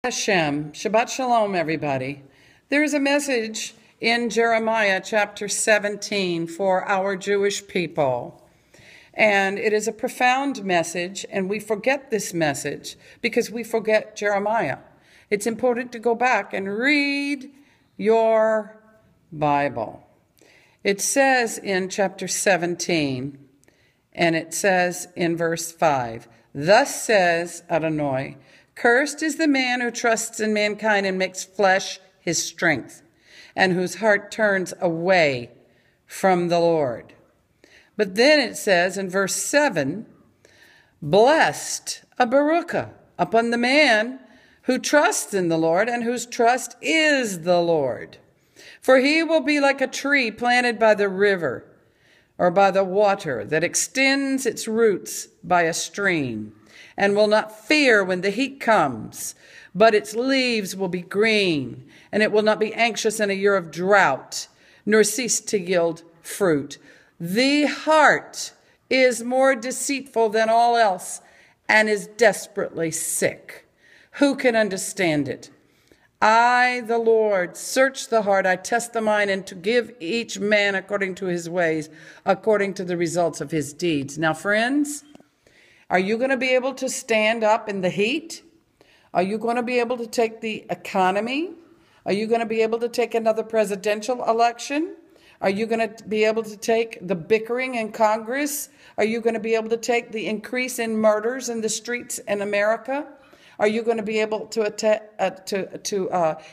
Hashem. Shabbat Shalom, everybody. There's a message in Jeremiah chapter 17 for our Jewish people. And it is a profound message, and we forget this message because we forget Jeremiah. It's important to go back and read your Bible. It says in chapter 17, and it says in verse 5, "Thus says Adonai, cursed is the man who trusts in mankind and makes flesh his strength, and whose heart turns away from the Lord." But then it says in verse 7, "Blessed, a baruch, upon the man who trusts in the Lord and whose trust is the Lord. For he will be like a tree planted by the river or by the water that extends its roots by a stream, and will not fear when the heat comes, but its leaves will be green, and it will not be anxious in a year of drought, nor cease to yield fruit. The heart is more deceitful than all else, and is desperately sick. Who can understand it? I, the Lord, search the heart, I test the mind, and to give each man according to his ways, according to the results of his deeds." Now, friends, are you going to be able to stand up in the heat? Are you going to be able to take the economy? Are you going to be able to take another presidential election? Are you going to be able to take the bickering in Congress? Are you going to be able to take the increase in murders in the streets in America? Are you going to be able to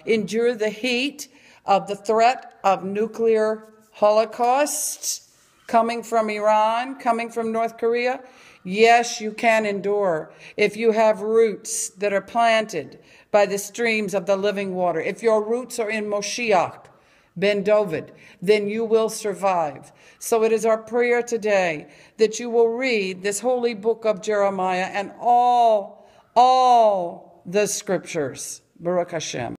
endure the heat of the threat of nuclear holocaust coming from Iran, coming from North Korea? Yes, you can endure if you have roots that are planted by the streams of the living water. If your roots are in Moshiach ben David, then you will survive. So it is our prayer today that you will read this holy book of Jeremiah and all the scriptures. Baruch Hashem.